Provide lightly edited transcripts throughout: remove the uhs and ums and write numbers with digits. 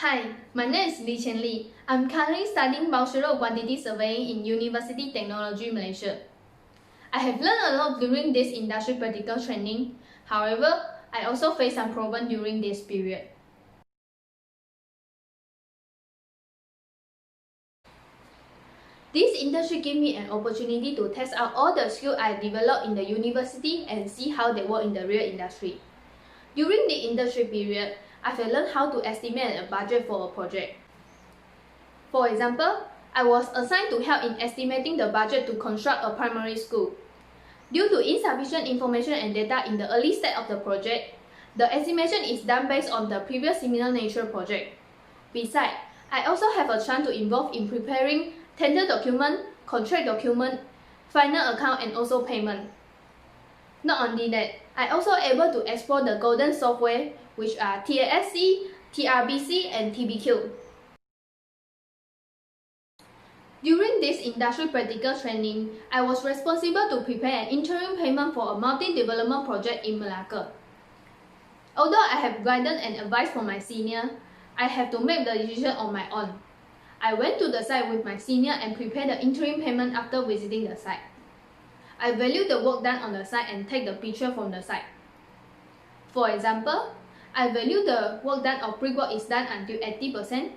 Hi, my name is QIAN Li. I'm currently studying Bachelor of Quantity Surveying in University Technology Malaysia. I have learned a lot during this industry practical training. However, I also faced some problems during this period. This internship gave me an opportunity to test out all the skills I developed in the university and see how they work in the real industry. During the internship period, I've learned how to estimate a budget for a project. For example, I was assigned to help in estimating the budget to construct a primary school. Due to insufficient information and data in the early stage of the project, the estimation is done based on the previous similar nature project. Besides, I also have a chance to involve in preparing tender document, contract document, final account and also payment. Not only that, I also able to explore the golden software which are TASC, TRBC and TBQ. During this industry practical training, I was responsible to prepare an interim payment for a multi-development project in Malacca. Although I have guidance and advice from my senior, I have to make the decision on my own. I went to the site with my senior and prepared the interim payment after visiting the site. I value the work done on the site and take the picture from the site. For example, I value the work done or pre-work is done until 80%,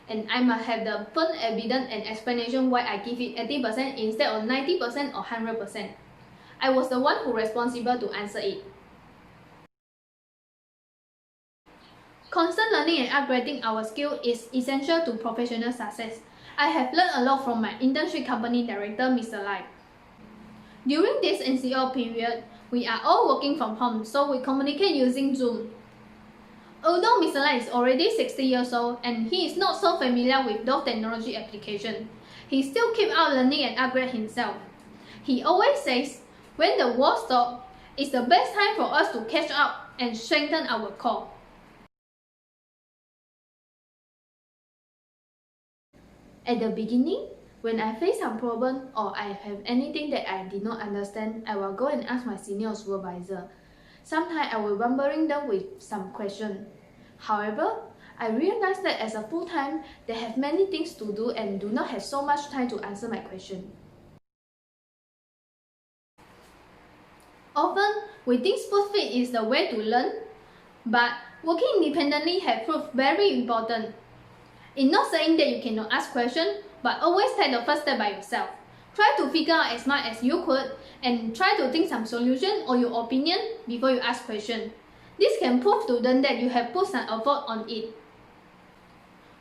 and I must have the firm evidence and explanation why I give it 80% instead of 90% or 100%. I was the one who responsible to answer it. Constant learning and upgrading our skill is essential to professional success. I have learned a lot from my internship company director, Mr. Lai. During this NCO period, we are all working from home, so we communicate using Zoom. Although Mr. Lai is already 60 years old and he is not so familiar with those technology applications, he still keeps out learning and upgrade himself. He always says, when the war stops, it's the best time for us to catch up and strengthen our core. At the beginning, when I face some problem or I have anything that I did not understand, I will go and ask my senior supervisor. Sometimes I will bombarding them with some questions. However, I realize that as a full-time, they have many things to do and do not have so much time to answer my question. Often, we think spoon-feed is the way to learn, but working independently has proved very important. It's not saying that you cannot ask questions, but always take the first step by yourself. Try to figure out as much as you could and try to think some solution or your opinion before you ask questions. This can prove to them that you have put some effort on it.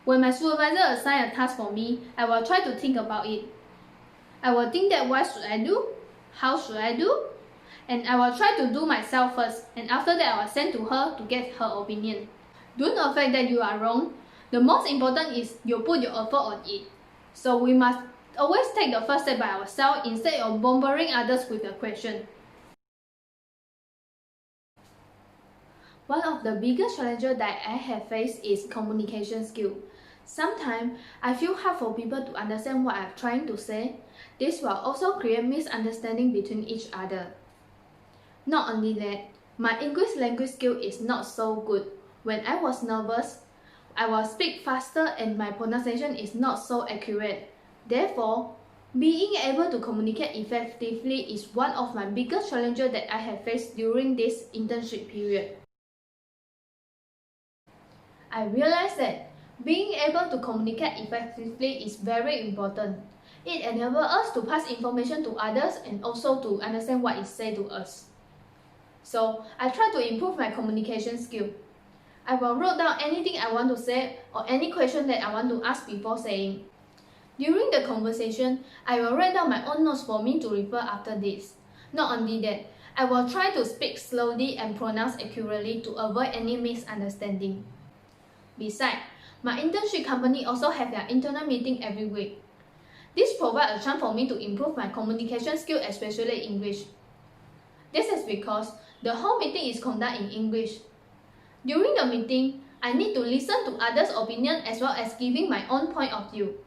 When my supervisor assigns a task for me, I will try to think about it. I will think that what should I do? How should I do? And I will try to do myself first, and after that I will send to her to get her opinion. Don't affect that you are wrong. The most important is you put your effort on it. So we must always take the first step by ourselves instead of bombarding others with a question. One of the biggest challenges that I have faced is communication skill. Sometimes I feel hard for people to understand what I'm trying to say. This will also create misunderstanding between each other. Not only that, my English language skill is not so good. When I was nervous, I will speak faster and my pronunciation is not so accurate. Therefore, being able to communicate effectively is one of my biggest challenges that I have faced during this internship period. I realized that being able to communicate effectively is very important. It enables us to pass information to others and also to understand what is said to us. So, I try to improve my communication skill. I will write down anything I want to say or any question that I want to ask before saying. During the conversation, I will write down my own notes for me to refer after this. Not only that, I will try to speak slowly and pronounce accurately to avoid any misunderstanding. Besides, my internship company also have their internal meeting every week. This provides a chance for me to improve my communication skill, especially English. This is because the whole meeting is conducted in English. During the meeting, I need to listen to others' opinion as well as giving my own point of view.